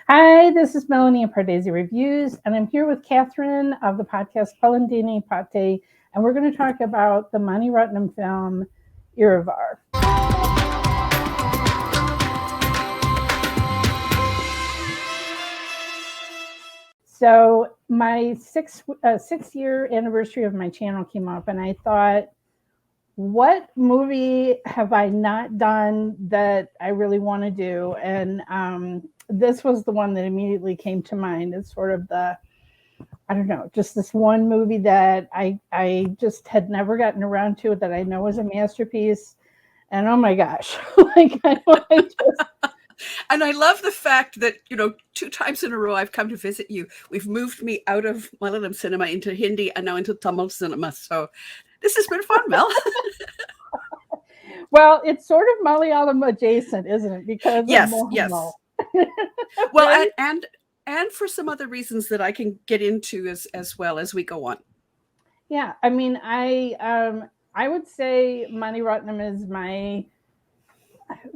Hi, this is Melanie of Pardesi Reviews, and I'm here with Katherine of the podcast Polandine, Patti, and we're going to talk about the Mani Ratnam film Iruvar. So my six-year anniversary of my channel came up, and I thought, what movie have I not done that I really want to do? And this was the one that immediately came to mind. It's sort of I don't know, just this one movie that I just had never gotten around to, that I know is a masterpiece. And oh my gosh, like I just, And I love the fact that, 2 times in a row I've come to visit you. We've moved me out of Malayalam cinema into Hindi and now into Tamil cinema. So this has been fun, Mel. well, it's sort of Malayalam adjacent, isn't it? Because of Yes. Mohanlal. Well, Right? and for some other reasons that I can get into as well as we go on. Yeah, I mean, I would say Mani Ratnam is my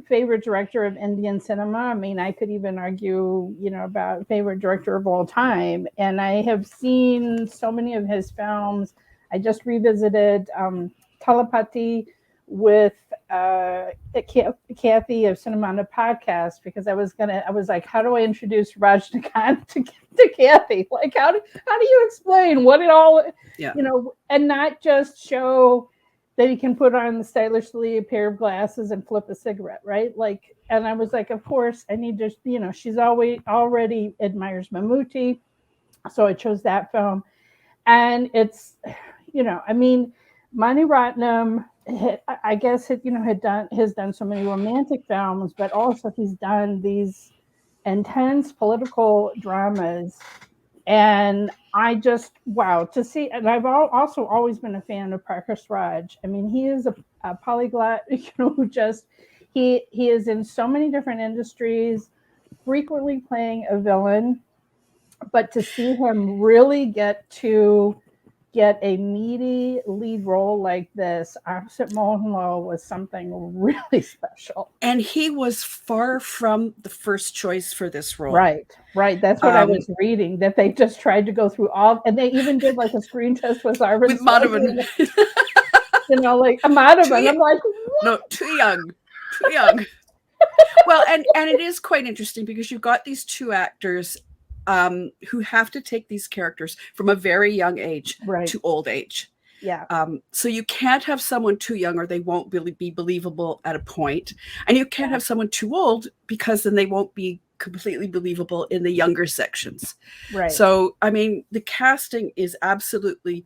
favorite director of Indian cinema. I mean, I could even argue, about favorite director of all time. And I have seen so many of his films. I just revisited Telepathy with Kathy of Cinema on a Podcast, because I was like, how do I introduce Rajnikant to Kathy? Like, how do you explain what it all, and not just show that he can put on stylishly a pair of glasses and flip a cigarette, right? Like, and I was like, of course, I need to, she's already admires Mammootty, so I chose that film. And it's, I mean, Mani Ratnam, I guess, has done so many romantic films, but also he's done these intense political dramas. And I just, wow, to see, and I've also always been a fan of Prakash Raj. I mean, he is a polyglot, who just, he is in so many different industries, frequently playing a villain, but to see him really get a meaty lead role like this opposite Mohanlal was something really special. And he was far from the first choice for this role. Right. That's what I was reading, that they just tried to go through all, and they even did like a screen test with Arvind. With Madhavan. Like a Madhavan. I'm like, what? No, too young. Well, and it is quite interesting because you've got these two actors who have to take these characters from a very young age to old age. Yeah. So you can't have someone too young or they won't really be believable at a point. And you can't have someone too old, because then they won't be completely believable in the younger sections. Right. So, I mean, the casting is absolutely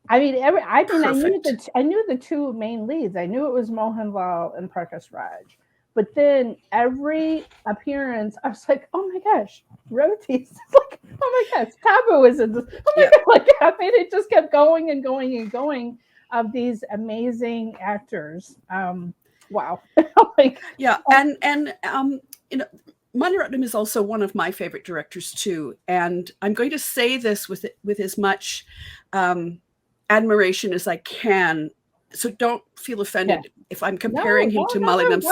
perfect. I knew the two main leads. I knew it was Mohanlal and Prakash Raj. But then every appearance, I was like, oh my gosh, Revathi is like, oh my gosh, Tabu is in this. Oh my God. Like, I mean, it just kept going and going and going, of these amazing actors. Wow. Like, yeah. And Mani Ratnam is also one of my favorite directors too. And I'm going to say this with as much admiration as I can. So don't feel offended if I'm comparing him to Malayalam.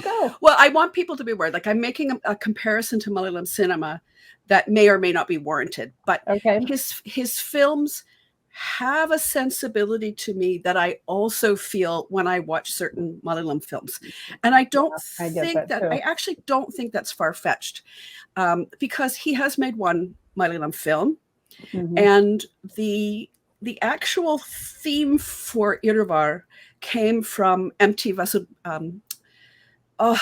Go. Well, I want people to be aware. Like, I'm making a comparison to Malayalam cinema that may or may not be warranted. But his films have a sensibility to me that I also feel when I watch certain Malayalam films. And I don't I actually don't think that's far-fetched, because he has made one Malayalam film, and the actual theme for Iruvar came from M.T. Vasudeva. I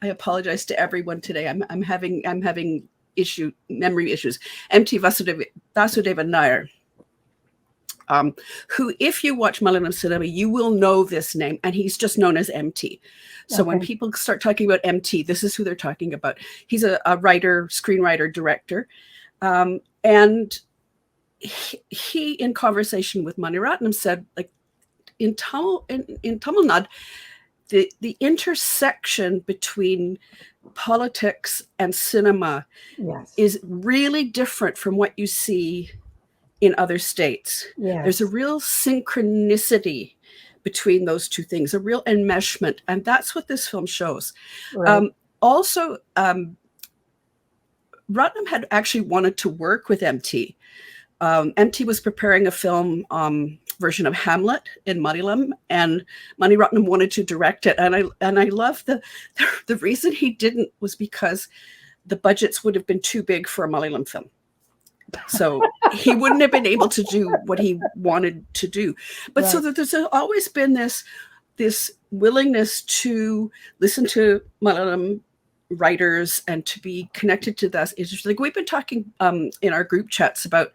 apologize to everyone today. I'm having memory issues. M.T. Vasudeva Nair, who, if you watch Malayalam cinema, you will know this name, and he's just known as MT. So when people start talking about MT, this is who they're talking about. He's a writer, screenwriter, director, and he, in conversation with Mani Ratnam, said, like, in Tamil Nadu, the intersection between politics and cinema is really different from what you see in other states. There's a real synchronicity between those two things, a real enmeshment, and that's what this film shows. Also, Ratnam had actually wanted to work with MT. MT was preparing a film version of Hamlet in Malayalam, and Mani Ratnam wanted to direct it. And I love the reason he didn't was because the budgets would have been too big for a Malayalam film. So he wouldn't have been able to do what he wanted to do. But so that there's always been this willingness to listen to Malayalam writers and to be connected to this. It's like we've been talking in our group chats about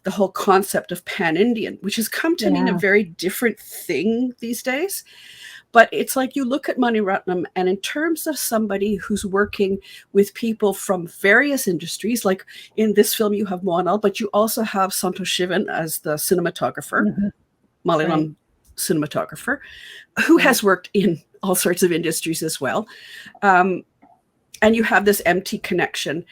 the whole concept of pan-Indian, which has come to mean a very different thing these days. But it's like you look at Mani Ratnam, and in terms of somebody who's working with people from various industries, like in this film you have Mohanlal, but you also have Santosh Sivan as the cinematographer, Malayalam cinematographer, who has worked in all sorts of industries as well. And you have this MT connection,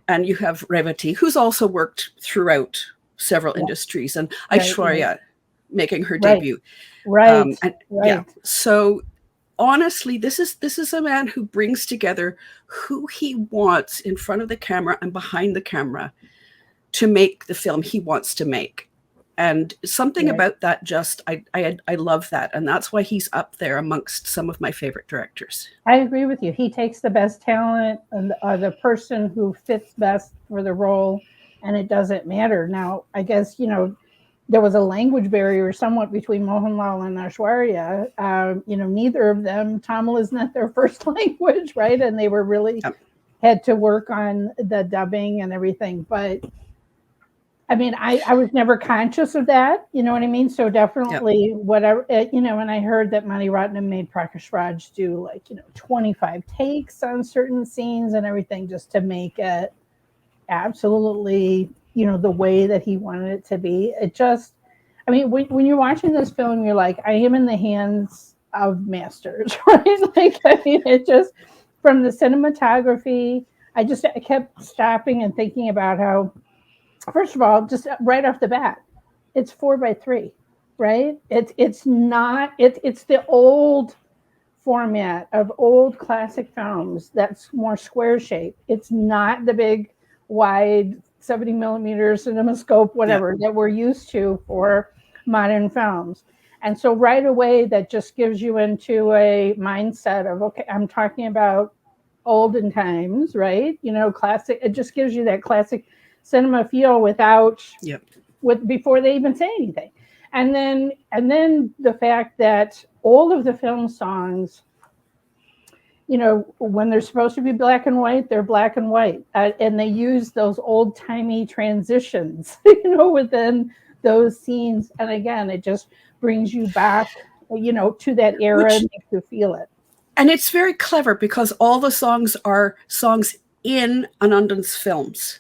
and you have Revathi, who's also worked throughout several industries, and Aishwarya making her debut. So honestly, this is a man who brings together who he wants in front of the camera and behind the camera to make the film he wants to make. And something about that, just I love that, and that's why he's up there amongst some of my favorite directors. I agree with you. He takes the best talent and the person who fits best for the role, and it doesn't matter. Now, I guess there was a language barrier somewhat between Mohanlal and Aishwarya. Neither of them, Tamil is not their first language, right? And they were really had to work on the dubbing and everything. But I mean, I was never conscious of that. You know what I mean? So definitely whatever, and I heard that Mani Ratnam made Prakash Raj do 25 takes on certain scenes and everything just to make it absolutely, the way that he wanted it to be. It just, I mean, when you're watching this film, you're like, I am in the hands of masters, right? It just, from the cinematography, I kept stopping and thinking about how, first of all, just right off the bat, it's 4:3, right? It's the old format of old classic films that's more square shape. It's not the big wide 70 millimeter cinemascope, whatever that we're used to for modern films. And so right away, that just gives you into a mindset of, okay, I'm talking about olden times, right? Classic. It just gives you that classic cinema feel before they even say anything. And then the fact that all of the film songs, when they're supposed to be black and white, they're black and white. And they use those old timey transitions, within those scenes. And again, it just brings you back, to that era and makes you feel it. And it's very clever because all the songs are songs in Anandan's films.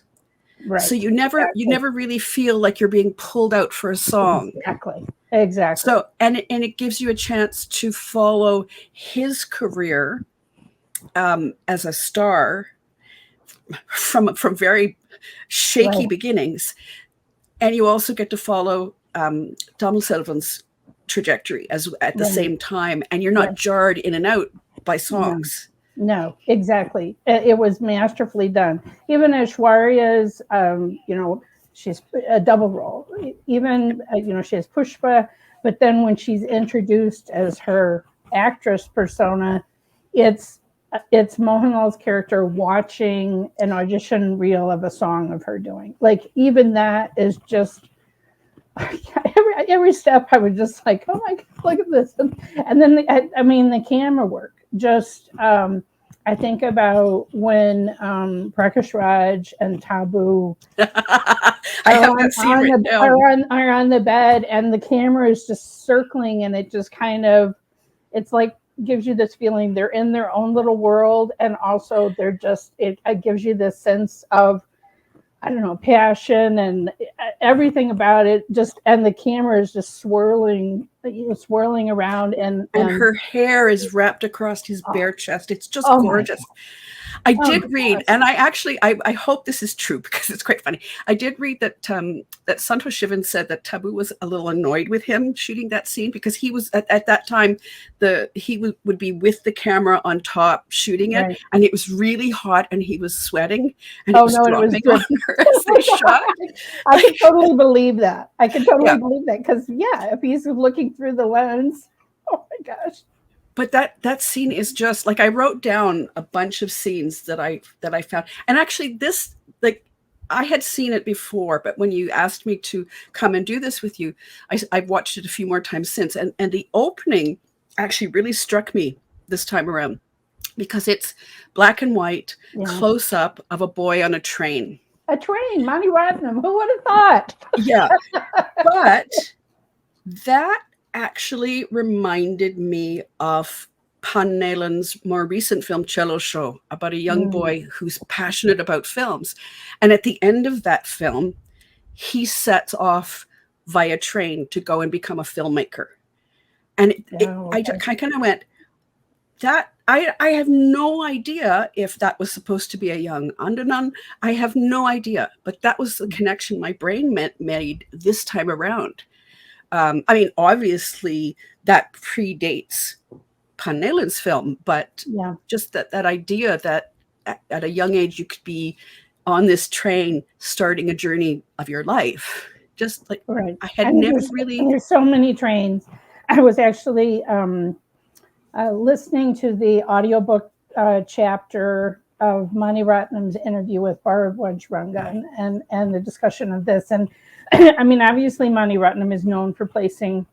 Right. So you never really feel like you're being pulled out for a song. Exactly. So and it gives you a chance to follow his career as a star from very shaky beginnings, and you also get to follow Tamil Selvan's trajectory at the same time, and you're not jarred in and out by songs. No, exactly. It was masterfully done. Even Aishwarya's, she's a double role. Even, she has Pushpa, but then when she's introduced as her actress persona, it's Mohanlal's character watching an audition reel of a song of her doing. Like, even that is just, every step I was just like, oh my God, look at this. And then, the camera work. Just, I think about when Prakash Raj and Tabu are on the bed, and the camera is just circling, and it just kind of, it's like gives you this feeling they're in their own little world, and also they're just it gives you this sense of, I don't know, passion and everything about it. Just, and the camera is just swirling around, and her hair is wrapped across his bare chest. It's just gorgeous. I did read, and I hope this is true because it's quite funny. I did read that that Santosh Sivan said that Tabu was a little annoyed with him shooting that scene because he was at that time he would be with the camera on top shooting it, and it was really hot and he was sweating and it was dropping on her as they shot. I can totally believe that. I can totally believe that because if he's looking through the lens, oh my gosh. But that scene is just like, I wrote down a bunch of scenes that I found. And actually this, like, I had seen it before, but when you asked me to come and do this with you, I've watched it a few more times since. And the opening actually really struck me this time around because it's black and white, close up of a boy on a train. A train, Mani Ratnam, who would have thought? Yeah. But that actually reminded me of Pannelan's more recent film Cello Show, about a young boy who's passionate about films, and at the end of that film he sets off via train to go and become a filmmaker. And I kind of went, that I have no idea if that was supposed to be a young Andanan. I have no idea, but that was the connection my brain made this time around. I mean, obviously that predates Pannelan's film, but just that idea that at a young age you could be on this train starting a journey of your life. Just like I had never really. There's so many trains. I was actually listening to the audiobook chapter of Mani Ratnam's interview with Bharadwaj Rangan and the discussion of this. And I mean, obviously, Mani Ratnam is known for placing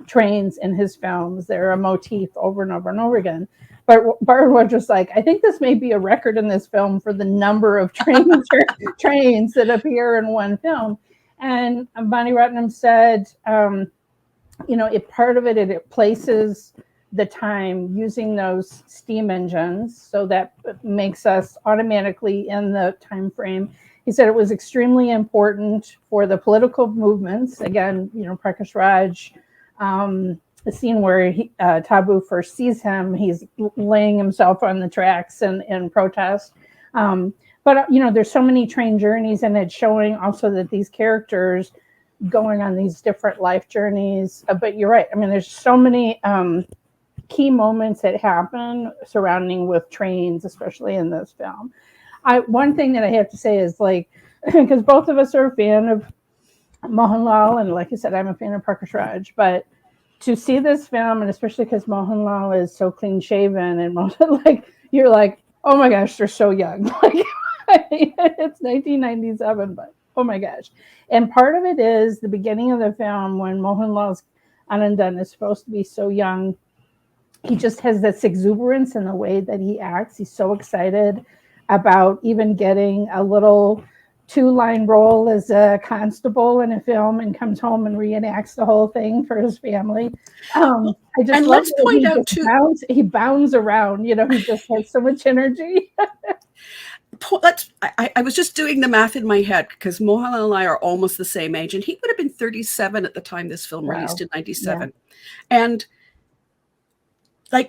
trains in his films. They're a motif over and over and over again. But Bharadwaj was like, I think this may be a record in this film for the number of trains that appear in one film. And Mani Ratnam said, part of it places the time using those steam engines, so that makes us automatically in the time frame. He said it was extremely important for the political movements. Again, Prakash Raj, the scene where Tabu first sees him, he's laying himself on the tracks in protest. But there's so many train journeys, and it's showing also that these characters going on these different life journeys. But you're right. I mean, there's so many key moments that happen surrounding with trains, especially in this film. One thing that I have to say is, like, because both of us are a fan of Mohanlal, and like I said, I'm a fan of Prakash Raj, but to see this film, and especially because Mohanlal is so clean shaven, and you're like, oh my gosh, they're so young. Like, it's 1997, but oh my gosh. And part of it is the beginning of the film when Mohanlal's Anandan is supposed to be so young. He just has this exuberance in the way that he acts. He's so excited about even getting a little 2-line role as a constable in a film, and comes home and reenacts the whole thing for his family. I just and love let's point out too, he bounds around. He just has so much energy. I was just doing the math in my head because Mohanlal and I are almost the same age, and he would have been 37 at the time this film released in 97, and I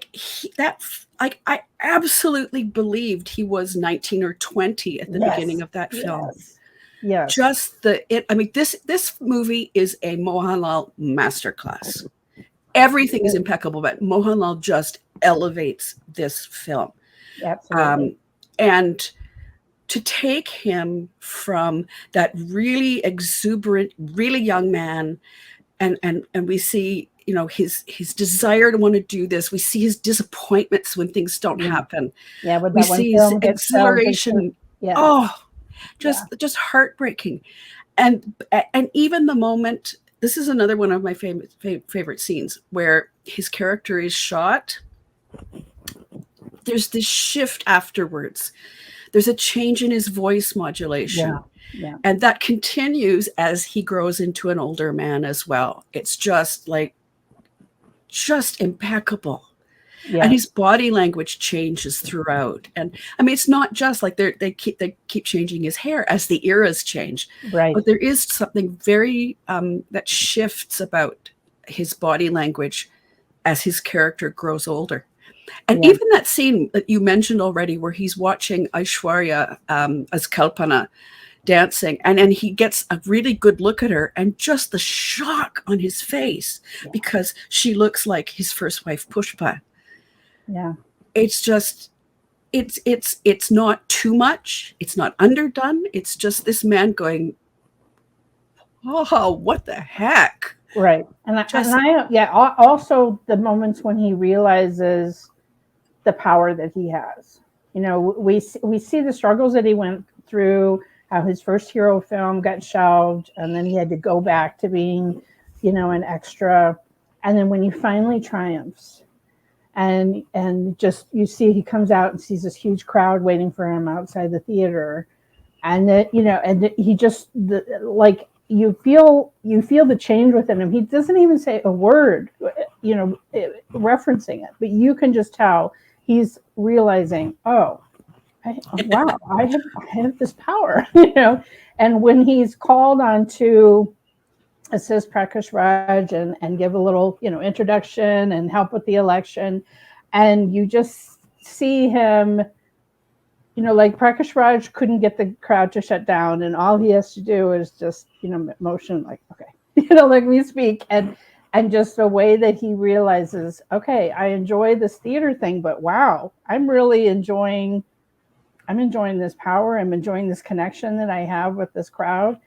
absolutely believed he was 19 or 20 at the beginning of that film. Yes. Just this movie is a Mohanlal masterclass. Everything is impeccable, but Mohanlal just elevates this film. Absolutely. And to take him from that really exuberant, really young man, and we see his desire to want to do this. We see his disappointments when things don't happen. Yeah, but we see his exhilaration. Just heartbreaking. And even the moment, this is another one of my favorite scenes where his character is shot. There's this shift afterwards. There's a change in his voice modulation. Yeah. And that continues as he grows into an older man as well. It's just impeccable. Yeah. And his body language changes throughout. And I mean, it's not just like they keep changing his hair as the eras change. Right. But there is something very that shifts about his body language as his character grows older. And even that scene that you mentioned already, where he's watching Aishwarya as Kalpana dancing, and then he gets a really good look at her, and just the shock on his face because she looks like his first wife Pushpa. Yeah, it's just it's not too much, it's not underdone, it's just this man going, oh, what the heck. Right. And I also the moments when he realizes the power that he has. You know, we see the struggles that he went through, how his first hero film got shelved, and then he had to go back to being, you know, an extra. And then when he finally triumphs, and just you see he comes out and sees this huge crowd waiting for him outside the theater, and that, you know, and he just like you feel the change within him. He doesn't even say a word, you know, referencing it, but you can just tell he's realizing, oh, wow, I have this power, you know. And when he's called on to assist Prakash Raj and give a little, you know, introduction and help with the election, and you just see him, you know, like Prakash Raj couldn't get the crowd to shut down, and all he has to do is just, you know, motion like, okay, you know, like we speak, and just the way that he realizes, okay, I enjoy this theater thing, but wow, I'm really enjoying this power. I'm enjoying this connection that I have with this crowd.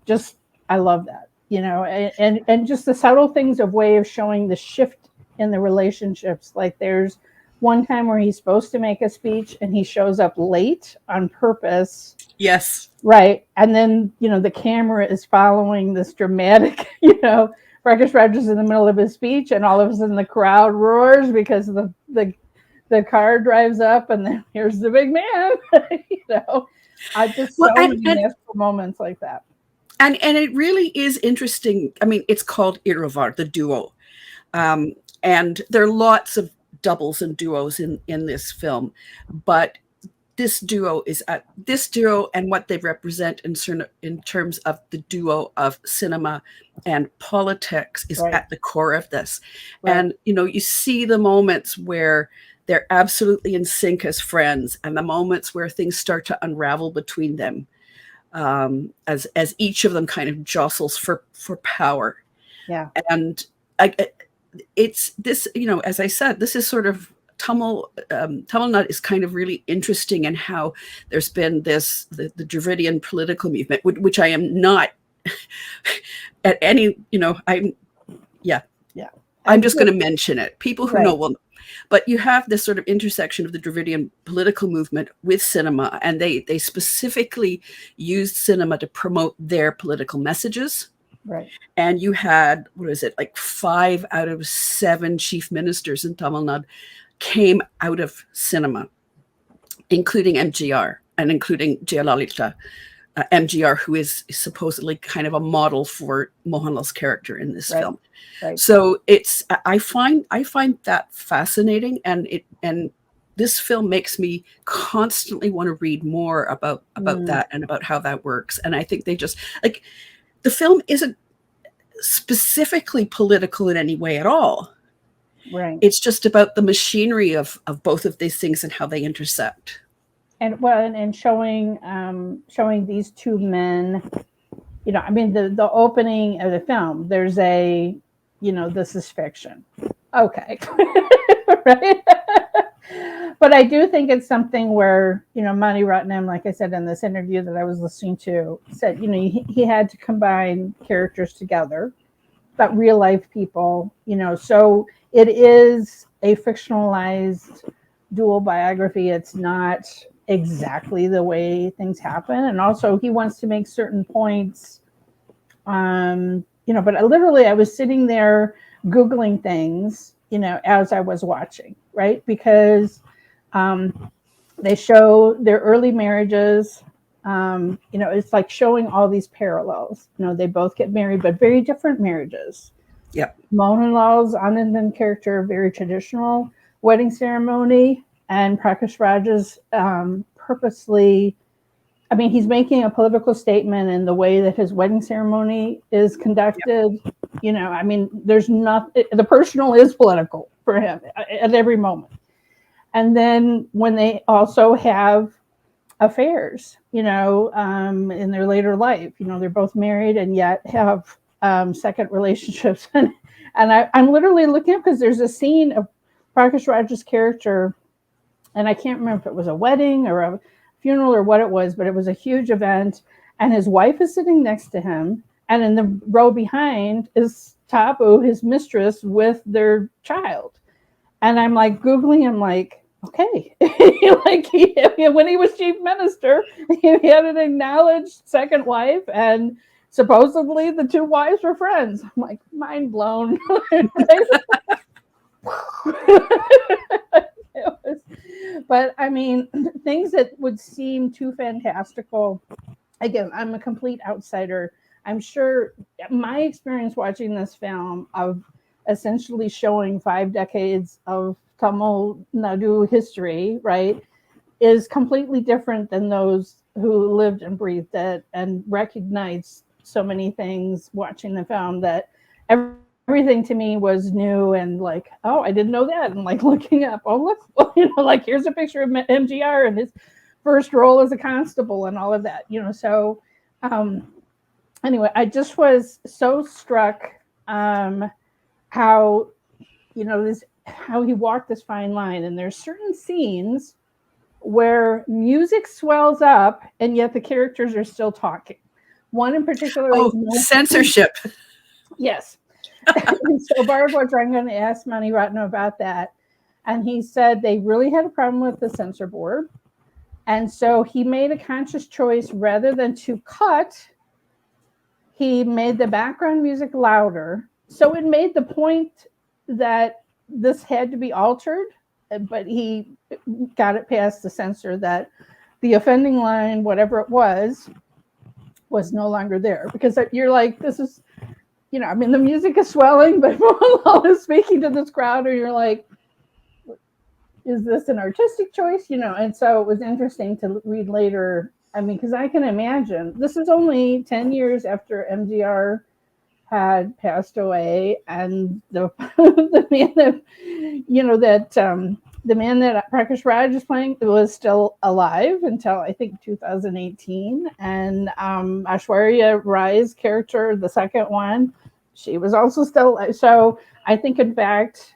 Just, I love that, you know, and just the subtle things of way of showing the shift in the relationships. Like there's one time where he's supposed to make a speech and he shows up late on purpose. Yes. Right. And then, you know, the camera is following this dramatic, you know, Prakash Raj is in the middle of his speech and all of a sudden the crowd roars because the car drives up and then here's the big man. You know, I just so many magical moments like that. And it really is interesting. I mean, it's called Iruvar, the duo. And there are lots of doubles and duos in this film, but this duo and what they represent in terms of the duo of cinema and politics is at the core of this. And, you know, you see the moments where they're absolutely in sync as friends, and the moments where things start to unravel between them, as each of them kind of jostles for power. Yeah. And it's this, you know, as I said, this is sort of Tamil Nadu is kind of really interesting in how there's been this, the Dravidian political movement, which I am not at any, you know, I'm just going to mention it. People who know will know. But you have this sort of intersection of the Dravidian political movement with cinema, and they specifically used cinema to promote their political messages. Right. And you had, what is it, like 5 out of 7 chief ministers in Tamil Nadu came out of cinema, including MGR and including Jayalalithaa. MGR, who is supposedly kind of a model for Mohanlal's character in this film. Right. So it's, I find that fascinating, and this film makes me constantly want to read more about that and about how that works. And I think they just, like, the film isn't specifically political in any way at all. Right. It's just about the machinery of both of these things and how they intersect. And and showing these two men, you know, I mean, the opening of the film, there's a, you know, this is fiction. Okay. Right. But I do think it's something where, you know, Mani Ratnam, like I said in this interview that I was listening to, said, you know, he had to combine characters together, but real life people, you know, so it is a fictionalized dual biography. It's not exactly the way things happen. And also he wants to make certain points, you know, but I was sitting there Googling things, you know, as I was watching, right? Because they show their early marriages. You know, it's like showing all these parallels. You know, they both get married, but very different marriages. Yeah. Mohanlal's Anandan character, very traditional wedding ceremony, and Prakash Raj's purposely, I mean, he's making a political statement in the way that his wedding ceremony is conducted, You know, I mean, there's not, the personal is political for him at every moment. And then when they also have affairs, you know, in their later life, you know, they're both married and yet have second relationships. And I'm literally looking up because there's a scene of Prakash Raj's character, and I can't remember if it was a wedding or a funeral or what it was, but it was a huge event. And his wife is sitting next to him. And in the row behind is Tabu, his mistress, with their child. And I'm like Googling, I'm like, okay. Like when he was chief minister, he had an acknowledged second wife, and supposedly the two wives were friends. I'm like, mind blown. But I mean, things that would seem too fantastical. Again, I'm a complete outsider. I'm sure my experience watching this film of essentially showing 5 decades of Tamil Nadu history, right, is completely different than those who lived and breathed it and recognized so many things watching the film, that everything to me was new and like, oh, I didn't know that. And like looking up, oh, look, well, you know, like here's a picture of MGR and his first role as a constable and all of that, you know. So anyway, I just was so struck how, you know, how he walked this fine line. And there's certain scenes where music swells up and yet the characters are still talking. One in particular. Censorship. Yes. And so Barbara, I'm going to ask Mani Ratnam about that. And he said they really had a problem with the censor board. And so he made a conscious choice, rather than to cut, he made the background music louder. So it made the point that this had to be altered, but he got it past the censor that the offending line, whatever it was no longer there. Because you're like, this is, you know, I mean, the music is swelling, but Mohanlal is speaking to this crowd, and you're like, is this an artistic choice? You know, and so it was interesting to read later. I mean, because I can imagine, this is only 10 years after MGR had passed away, and the man that, you know, that the man that Prakash Raj is playing was still alive until I think 2018, and Aishwarya Rai's character, the second one, she was also still alive. So I think, in fact,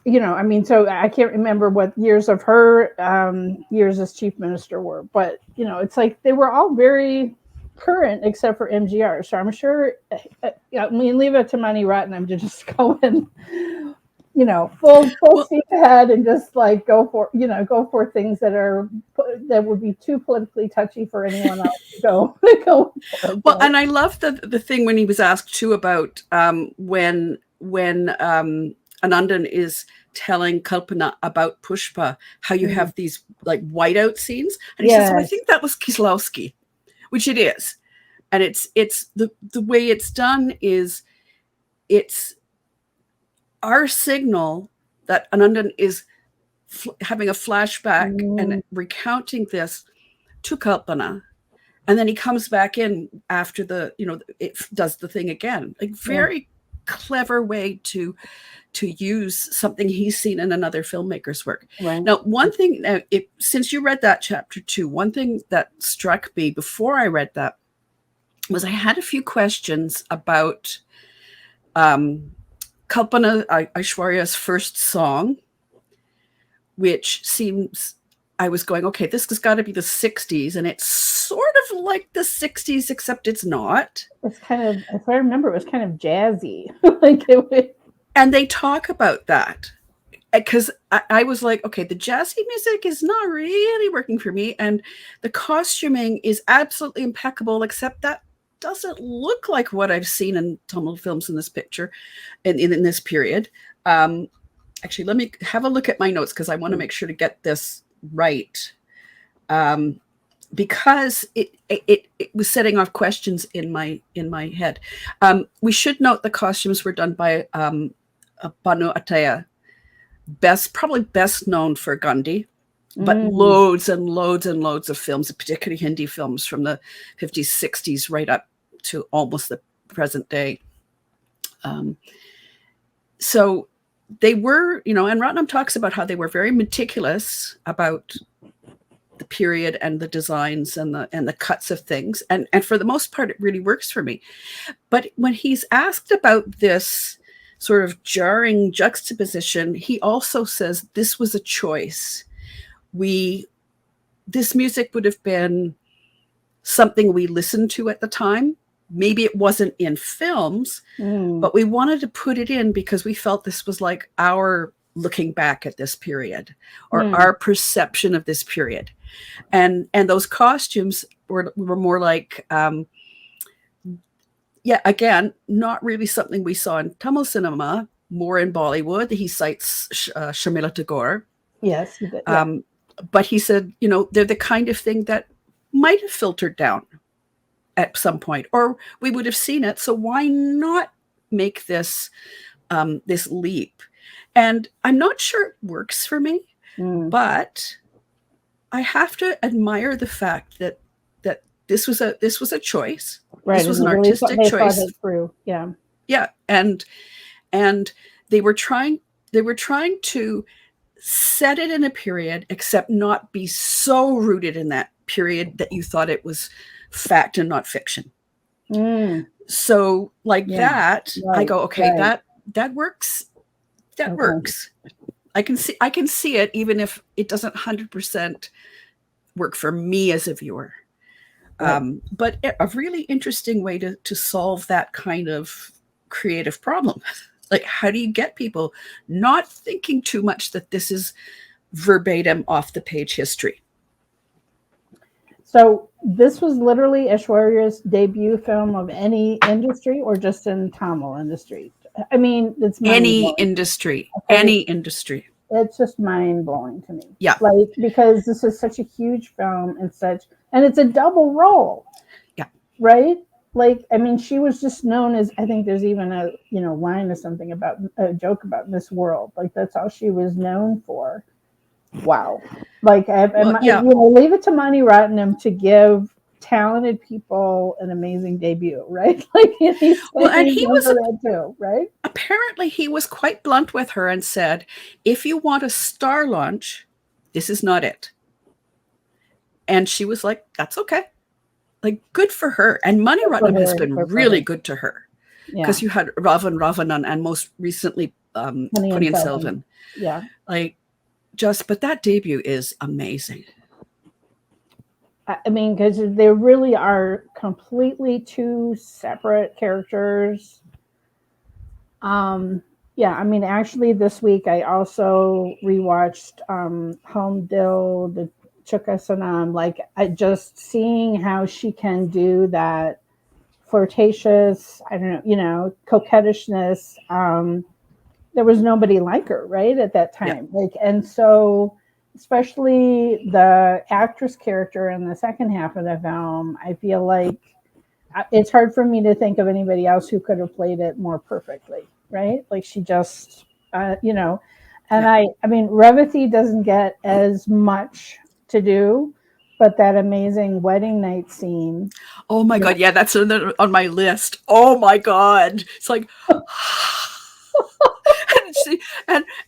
you know, I mean, so I can't remember what years of her years as chief minister were, but, you know, it's like they were all very current except for MGR. So I'm sure, I mean, leave it to Mani Ratnam to just go and, you know, full steam ahead and just like go for things that would be too politically touchy for anyone else to go. Well, and I love the thing when he was asked too about when Anandan is telling Kalpana about Pushpa, how you have these like whiteout scenes, and he says, "Oh, I think that was Kieslowski," which it is, and it's the way it's done is it's our signal that Anandan is having a flashback and recounting this to Kalpana, and then he comes back in after it does the thing again, like very clever way to use something he's seen in another filmmaker's work. Right. Now, one thing, since you read that chapter 2, one thing that struck me before I read that was I had a few questions about Kalpana Aishwarya's first song, which seems, I was going, okay, this has got to be the 60s, and it's sort of like the 60s, except it's not. It's kind of, if I remember, it was kind of jazzy. Like it was. And they talk about that, because I was like, okay, the jazzy music is not really working for me, and the costuming is absolutely impeccable, except that doesn't look like what I've seen in Tamil films in this picture, in this period. Actually, let me have a look at my notes, because I want to make sure to get this right, because it was setting off questions in my head. We should note the costumes were done by Banu Ataya, probably best known for Gandhi, but loads and loads and loads of films, particularly Hindi films from the 50s, 60s, right up to almost the present day. So they were, and Ratnam talks about how they were very meticulous about the period and the designs and the cuts of things. And for the most part, it really works for me. But when he's asked about this sort of jarring juxtaposition, he also says this was a choice. This music would have been something we listened to at the time. Maybe it wasn't in films, but we wanted to put it in because we felt this was like our looking back at this period, or our perception of this period. And those costumes were more like, again, not really something we saw in Tamil cinema, more in Bollywood. He cites Sharmila Tagore. Yes. He did, yeah. But he said, they're the kind of thing that might have filtered down at some point, or we would have seen it. So why not make this this leap? And I'm not sure it works for me, but I have to admire the fact that this was a choice. Right. This was an artistic choice. Through. Yeah. Yeah. And they were trying to set it in a period, except not be so rooted in that period that you thought it was fact and not fiction. So that, right, I go, okay, right. that works. That works. I can see it, even if it doesn't 100% work for me as a viewer. Right. But a really interesting way to solve that kind of creative problem. Like, how do you get people not thinking too much that this is verbatim off the page history? So this was literally Aishwarya's debut film of any industry, or just in Tamil industry? I mean, it's any industry. It's just mind blowing to me. Yeah. Like, because this is such a huge film and it's a double role. Yeah. Right? Like, I mean, she was just known as, I think there's even a, line or something about a joke about Miss World. Like, that's all she was known for. Wow. Like, leave it to Mani Ratnam to give talented people an amazing debut, right? Like, and he was that too, right? Apparently, he was quite blunt with her and said, "If you want a star launch, this is not it." And she was like, "That's okay." Like, good for her. And Mani Ratnam has been really good to her, because you had Ravanan and most recently Ponniyin Selvan. Yeah, but that debut is amazing. I mean, because they really are completely two separate characters. I mean, actually, this week I also rewatched Home Dil, the Chuka Sanam. Like, I just seeing how she can do that flirtatious, coquettishness. There was nobody like her, right, at that time. Yeah. And so, especially the actress character in the second half of the film, I feel like it's hard for me to think of anybody else who could have played it more perfectly, right? Like, she just, I mean, Revathi doesn't get as much to do, but that amazing wedding night scene. Oh my God. Yeah, that's on my list. Oh my God. It's like,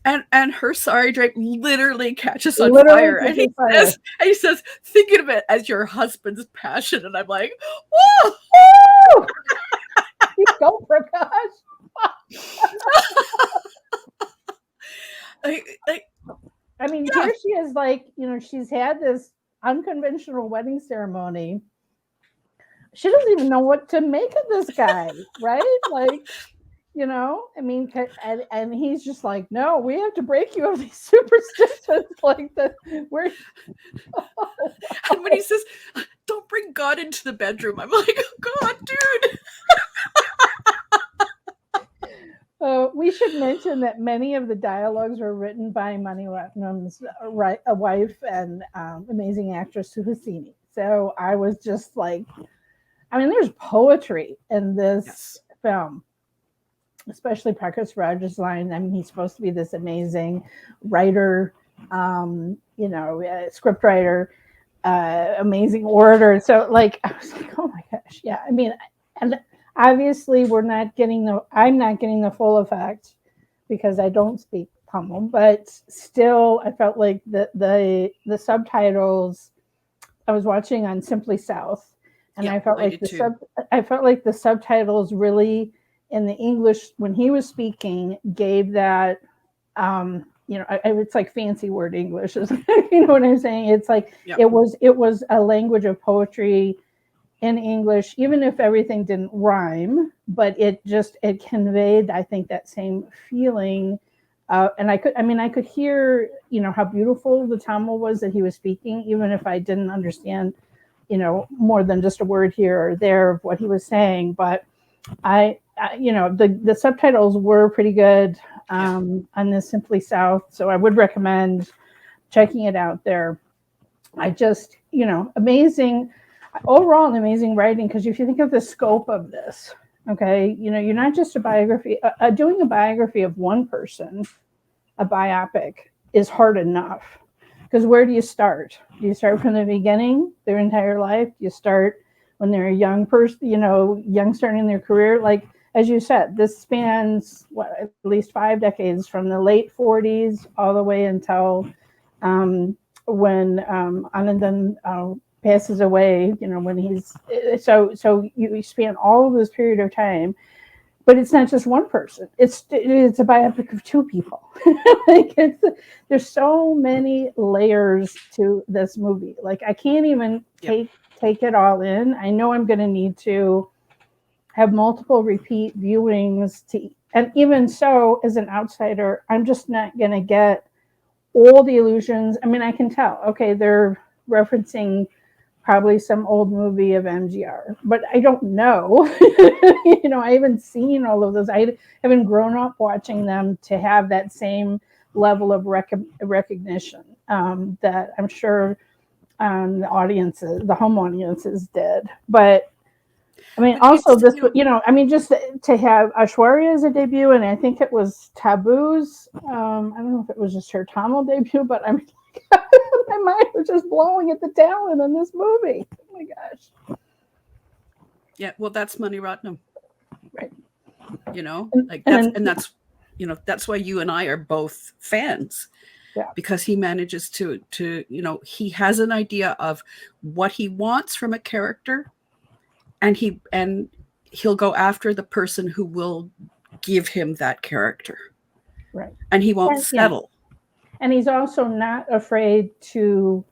and her sari drape literally catches on fire. And he says, thinking of it as your husband's passion. And I'm like, whoa! You go, Prakash. I mean, here she is, like, she's had this unconventional wedding ceremony. She doesn't even know what to make of this guy, right? Like, I mean, and he's just like, no, we have to break you of these superstitions. Like, and when he says, don't bring God into the bedroom, I'm like, oh God, dude. We should mention that many of the dialogues were written by Mani Ratnam's wife and amazing actress Suhasini. So I was just like, I mean, there's poetry in this film, especially Prakash Raj's line. I mean, he's supposed to be this amazing writer, script writer, amazing orator. So, like, I was like, oh my gosh, yeah. I mean, and obviously I'm not getting the full effect because I don't speak Tamil, but still I felt like the subtitles I was watching on Simply South, and I felt like the subtitles really in the English when he was speaking gave that it's like fancy word English, you know what I'm saying? It's like it was a language of poetry in English, even if everything didn't rhyme, but it conveyed, I think, that same feeling. And I could hear, how beautiful the Tamil was that he was speaking, even if I didn't understand, more than just a word here or there of what he was saying. But the subtitles were pretty good on this Simply South, so I would recommend checking it out there. I just, amazing writing, because if you think of the scope of this, okay, you're not just a biography. Doing a biography of one person, a biopic, is hard enough. Because where do you start? Do you start from the beginning, their entire life? Do you start when they're a young person, young starting their career? Like, as you said, this spans at least 5 decades, from the late 40s all the way until when Anandan passes away. When he's so you span all of this period of time. But it's not just one person. It's a biopic of two people. There's so many layers to this movie. Like, I can't even take it all in. I know I'm going to need to have multiple repeat viewings and even so, as an outsider, I'm just not going to get all the illusions. I mean, I can tell. Okay, they're referencing probably some old movie of MGR, but I don't know. I haven't seen all of those. I haven't grown up watching them to have that same level of recognition that I'm sure the home audiences did. But I mean, also this, just to have Aishwarya as a debut, and I think it was Tabu's. I don't know if it was just her Tamil debut, but I mean, my mind was just blowing at the talent in this movie. Oh my gosh! Yeah, well, that's Mani Ratnam, right? That's why you and I are both fans. Yeah. Because he manages to he has an idea of what he wants from a character, and he'll go after the person who will give him that character. Right. And he won't settle. Yeah. And he's also not afraid to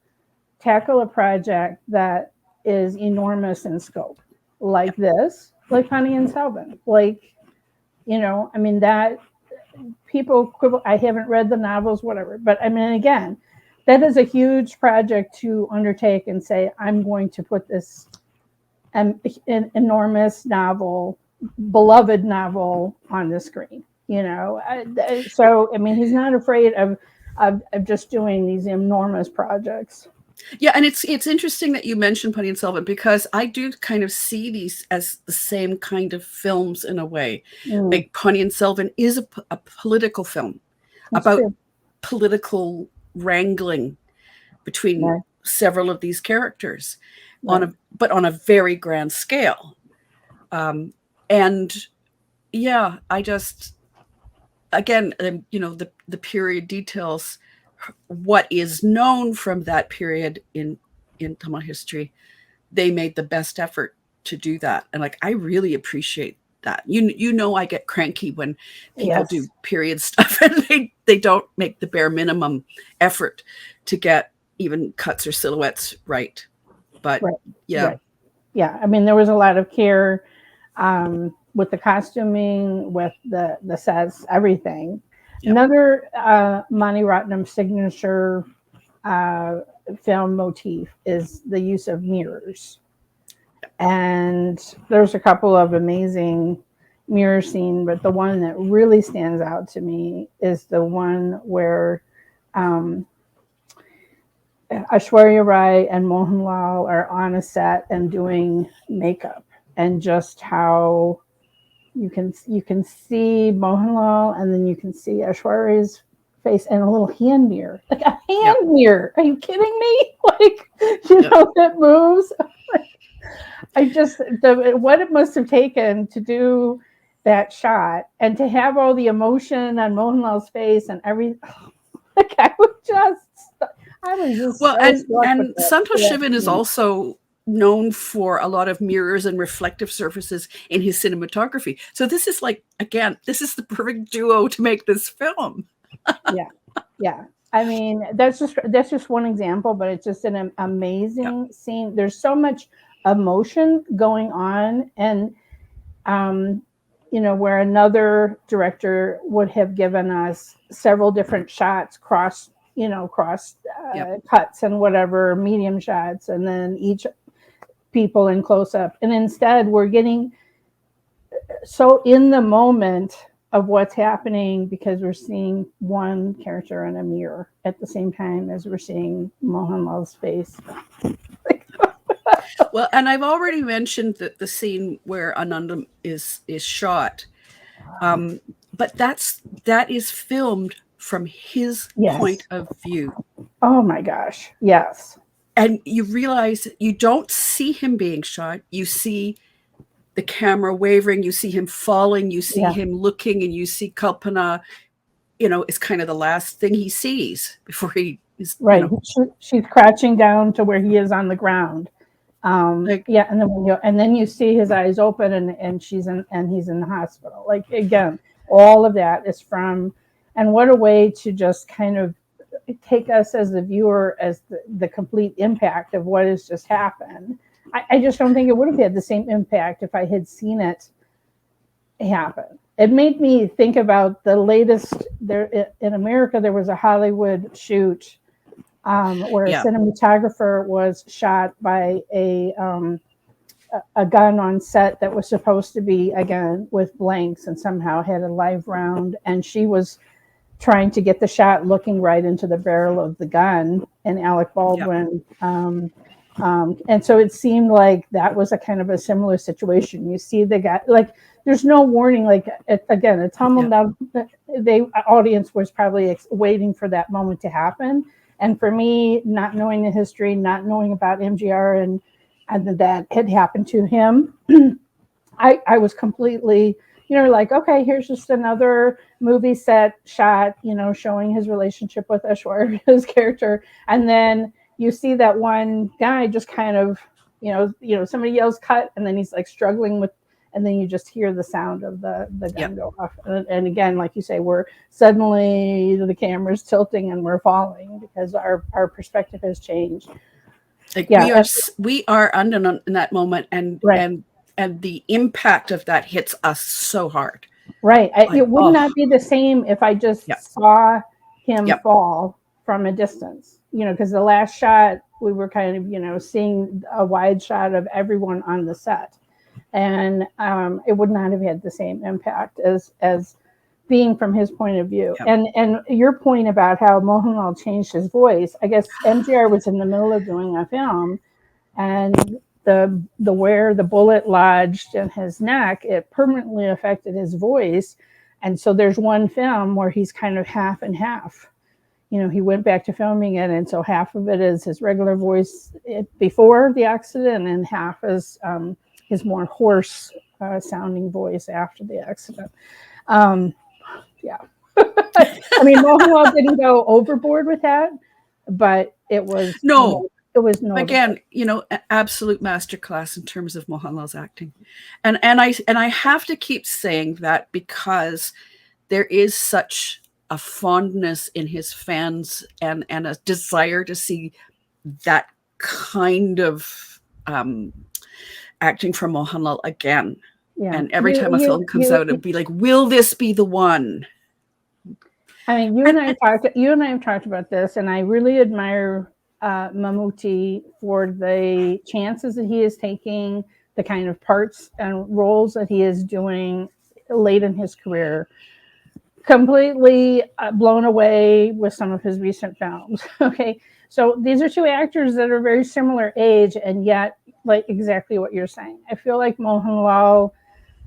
tackle a project that is enormous in scope, like this, like Ponniyin Selvan. Like, that people quibble. I haven't read the novels, whatever. But I mean, again, that is a huge project to undertake and say, I'm going to put this an enormous novel, beloved novel on the screen. So I mean, he's not afraid of just doing these enormous projects. Yeah, and it's interesting that you mentioned Ponniyin Selvan, because I do kind of see these as the same kind of films in a way. Like, Ponniyin Selvan is a political film. That's about true. Political wrangling between several of these characters, but on a very grand scale. And yeah, I just, again, the period details, what is known from that period in Tamil history, they made the best effort to do that. And I really appreciate that. I get cranky when people do period stuff and they don't make the bare minimum effort to get even cuts or silhouettes right. But yeah. I mean, there was a lot of care with the costuming, with the sets, everything. Yep. Another Mani Ratnam signature film motif is the use of mirrors. And there's a couple of amazing mirror scenes, but the one that really stands out to me is the one where Aishwarya Rai and Mohanlal are on a set and doing makeup, and just how you can see Mohanlal, and then you can see Aishwarya's face and a little hand mirror, like a hand mirror. Are you kidding me? Like, that moves. what it must have taken to do that shot and to have all the emotion on Mohanlal's face and everything. Like I was just well, so and Santosh Sivan is also known for a lot of mirrors and reflective surfaces in his cinematography. So this is like, again, this is the perfect duo to make this film. Yeah. I mean, that's just one example, but it's just an amazing scene. There's so much emotion going on, and where another director would have given us several different shots, cross cuts and whatever, medium shots, and then each people in close up. And instead, we're getting so in the moment of what's happening because we're seeing one character in a mirror at the same time as we're seeing Mohanlal's face. Well, and I've already mentioned that the scene where Anandam is shot, but that is filmed from his point of view. Oh my gosh, yes. And you realize you don't see him being shot. You see the camera wavering, you see him falling, you see him looking, and you see Kalpana, is kind of the last thing he sees before he is right. She's crouching down to where he is on the ground. And then you see his eyes open and he's in the hospital. Like, again, all of that is from, and what a way to just kind of take us as the viewer as the complete impact of what has just happened. I just don't think it would have had the same impact if I had seen it happen. It made me think about the latest there in America. There was a Hollywood shoot where a cinematographer was shot by a gun on set that was supposed to be, again, with blanks, and somehow had a live round, and she was trying to get the shot looking right into the barrel of the gun, and Alec Baldwin. And so it seemed like that was a kind of a similar situation. You see the guy, like, there's no warning. Like, again, a Tamil Nadu audience was probably waiting for that moment to happen. And for me, not knowing the history, not knowing about MGR and that had happened to him, I was completely, like, okay, here's just another movie set shot, showing his relationship with Aishwarya's character. And then you see that one guy just kind of, somebody yells cut, and then he's like struggling with, and then you just hear the sound of the gun go off. And again, like you say, we're suddenly the camera's tilting and we're falling because our perspective has changed. Like we are under in that moment, and the impact of that hits us so hard. Right. It would not be the same if I just saw him fall from a distance, because the last shot we were kind of, seeing a wide shot of everyone on the set. And it would not have had the same impact as being from his point of view. And your point about how Mohanlal changed his voice, I guess MGR was in the middle of doing a film, and where the bullet lodged in his neck, it permanently affected his voice. And so there's one film where he's kind of half and half. He went back to filming it, and so half of it is his regular voice before the accident, and half is his more hoarse sounding voice after the accident. I mean, Mohanlal didn't go overboard with that, but it was again, absolute masterclass in terms of Mohanlal's acting, and I have to keep saying that because there is such a fondness in his fans and a desire to see that kind of acting from Mohanlal again. And every time a film comes out, it'll be like, will this be the one? I mean, you and I have talked about this, and I really admire Mammootty for the chances that he is taking, the kind of parts and roles that he is doing late in his career. Completely blown away with some of his recent films. Okay, so these are two actors that are very similar age, and yet, like, exactly what you're saying. I feel like Mohanlal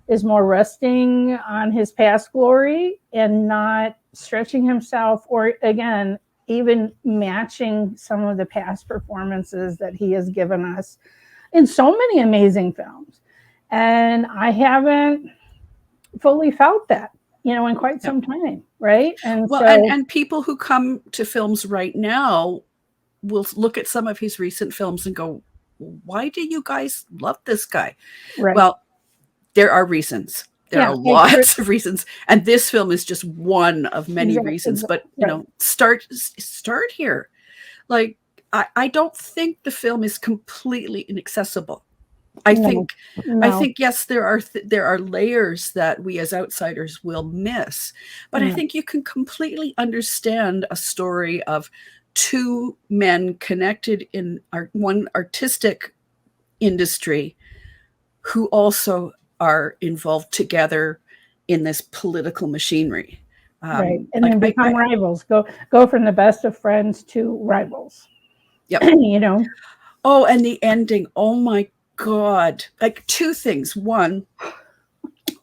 is more resting on his past glory and not stretching himself, or again, even matching some of the past performances that he has given us. in so many amazing films. And I haven't fully felt that, in quite some time. Right. And well, so, and people who come to films right now will look at some of his recent films and go, why do you guys love this guy? right. Well, there are reasons. There are lots of reasons. And this film is just one of many reasons. But, start here. Like, I don't think the film is completely inaccessible. I think, yes, there are layers that we as outsiders will miss, but I think you can completely understand a story of two men connected in one artistic industry who also are involved together in this political machinery. Right. And then become rivals. Go from the best of friends to rivals. Yep. Oh, and the ending. Oh my God. Like two things. One,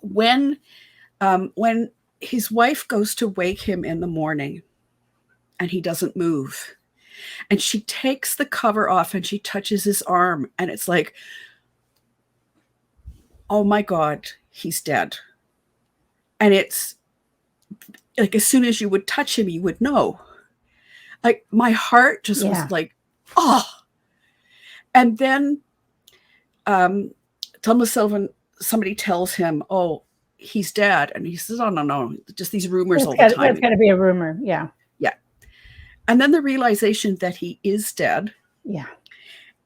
when his wife goes to wake him in the morning and he doesn't move, and she takes the cover off and she touches his arm, and it's like, oh my God, he's dead. And it's like, as soon as you would touch him, you would know. Like, my heart just was like, oh. And then Thomas Sylvan, somebody tells him, oh, he's dead. And he says, oh, no, just these rumors all the time. That's got to be a rumor. Yeah. Yeah. And then the realization that he is dead. Yeah.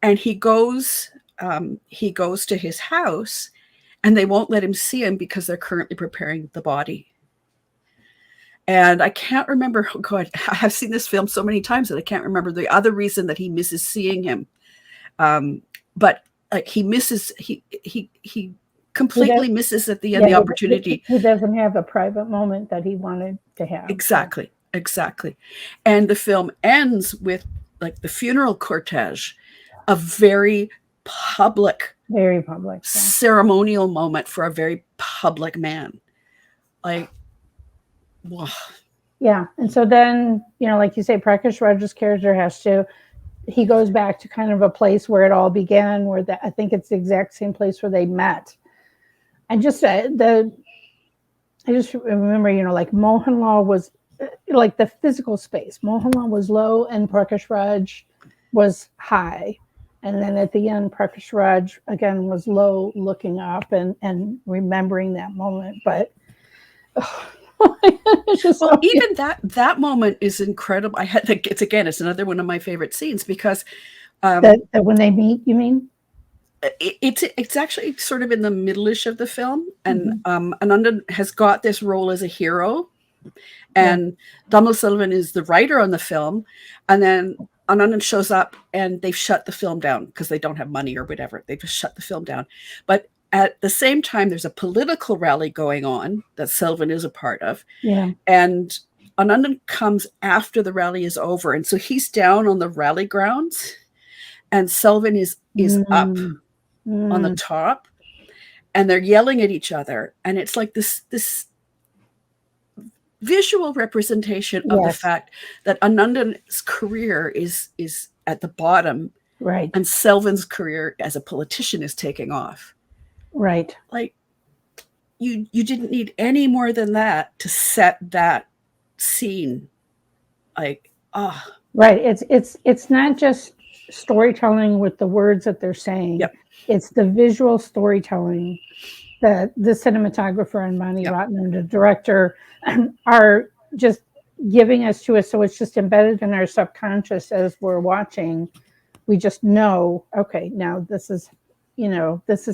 And he goes to his house, and they won't let him see him because they're currently preparing the body. And I can't remember, oh God, I've seen this film so many times that I can't remember the other reason that he misses seeing him. But like, he misses, he completely misses at the end the opportunity. He doesn't have a private moment that he wanted to have. Exactly. And the film ends with like the funeral cortege, a very public ceremonial moment for a very public man. Like, wow. Yeah. And so then, like you say, Prakash Raj's character he goes back to kind of a place where it all began, where I think it's the exact same place where they met. And just I just remember, like Mohanlal was like the physical space. Mohanlal was low and Prakash Raj was high. And then at the end, Prakash Raj again was low, looking up and remembering that moment. But even that moment is incredible. It's another one of my favorite scenes because that when they meet, you mean? It's actually sort of in the middle-ish of the film, and Anandan has got this role as a hero, and Tamil Selvan is the writer on the film, and then Anandan shows up and they've shut the film down because they don't have money or whatever. They just shut the film down. But at the same time, there's a political rally going on that Selvan is a part of. Yeah. And Anandan comes after the rally is over. And so he's down on the rally grounds and Selvan is up on the top, and they're yelling at each other. And it's like this visual representation of the fact that Anandan's career is at the bottom, right? And Selvan's career as a politician is taking off, right? Like, you didn't need any more than that to set that scene. Like, right. It's not just storytelling with the words that they're saying. Yep. It's the visual storytelling that the cinematographer and Mani Ratnam, the director, are just giving us to us. So it's just embedded in our subconscious as we're watching. We just know, okay, now this is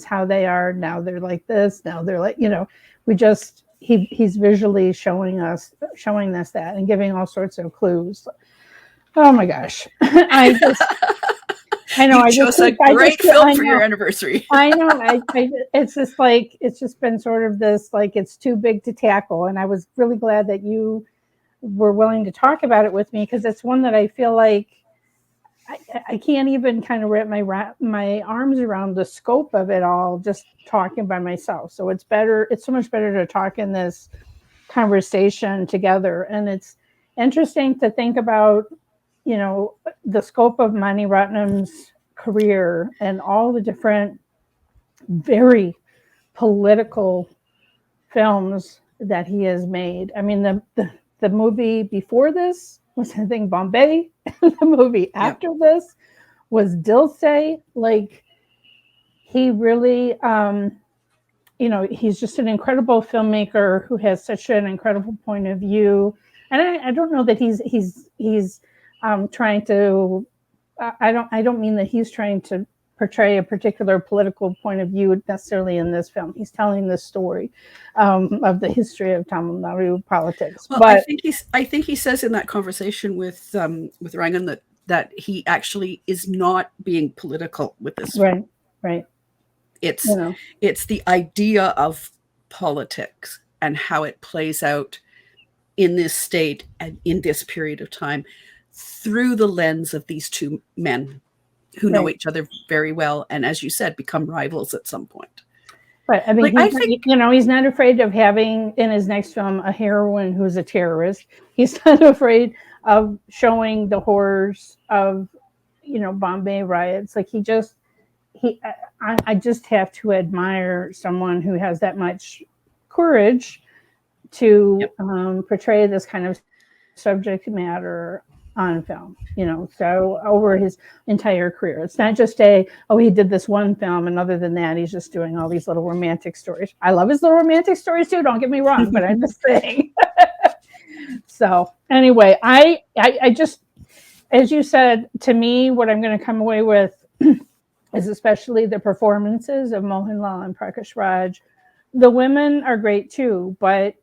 how they are. Now they're like this. Now they're like, he's visually showing us that and giving all sorts of clues. Oh my gosh. I know. You chose a great film for your anniversary. I know. It's just been sort of this, like, it's too big to tackle. And I was really glad that you were willing to talk about it with me, because it's one that I feel like I can't even kind of wrap my arms around the scope of it all just talking by myself. So it's so much better to talk in this conversation together. And it's interesting to think about, the scope of Mani Ratnam's career and all the different very political films that he has made. I mean, the movie before this was, I think, Bombay. The movie after this was Dilse. Like, he really, he's just an incredible filmmaker who has such an incredible point of view. And I don't know that he's trying to. I don't mean that he's trying to portray a particular political point of view necessarily in this film. He's telling the story of the history of Tamil Nadu politics. Well, but I think he says in that conversation with Rangan that he actually is not being political with this. Right. It's the idea of politics and how it plays out in this state and in this period of time through the lens of these two men who know each other very well, and as you said, become rivals at some point. Right. I mean, I think he's not afraid of having in his next film a heroine who's a terrorist. He's not afraid of showing the horrors of, Bombay riots. Like I just have to admire someone who has that much courage to portray this kind of subject matter on film, so over his entire career. It's not just he did this one film, and other than that, he's just doing all these little romantic stories. I love his little romantic stories too, don't get me wrong, but I'm just saying. So anyway, I just, as you said, to me, what I'm going to come away with is especially the performances of Mohanlal and Prakash Raj. The women are great too, but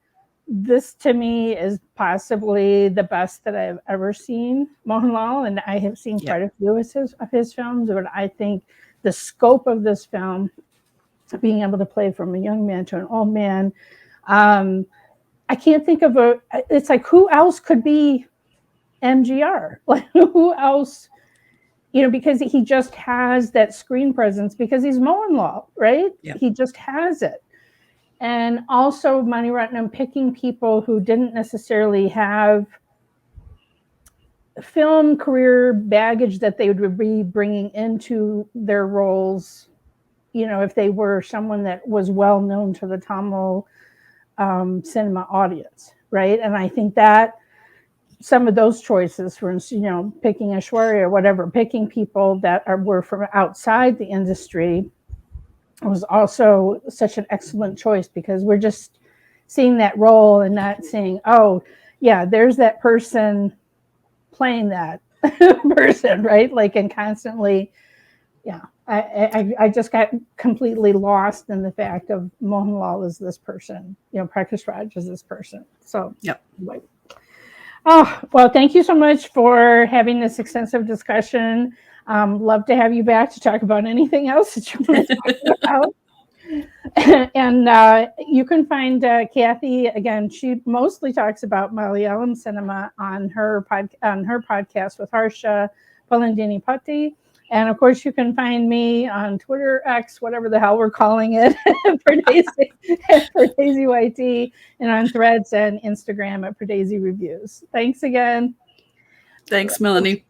this to me is possibly the best that I've ever seen Mohanlal, and I have seen quite a few of his films, but I think the scope of this film, being able to play from a young man to an old man, I can't think of it's like, who else could be MGR? Like, who else, because he just has that screen presence because he's Mohanlal, right? Yeah. He just has it. And also Mani Ratnam picking people who didn't necessarily have film career baggage that they would be bringing into their roles, if they were someone that was well known to the Tamil cinema audience, right? And I think that some of those choices, for instance, picking Aishwarya or whatever, picking people that were from outside the industry, was also such an excellent choice, because we're just seeing that role and not saying, there's that person playing that person, right? Like, and constantly, I just got completely lost in the fact of Mohanlal is this person, Prakash Raj is this person. So, anyway. Oh, well, thank you so much for having this extensive discussion. Love to have you back to talk about anything else that you want to talk about. And you can find Kathy, again, she mostly talks about Malayalam cinema on her podcast with Harsha, Polandine, Patti. And of course, you can find me on Twitter, X, whatever the hell we're calling it, Pardesi YT, and on Threads and Instagram at Pardesi Reviews. Thanks again. Thanks, Melanie.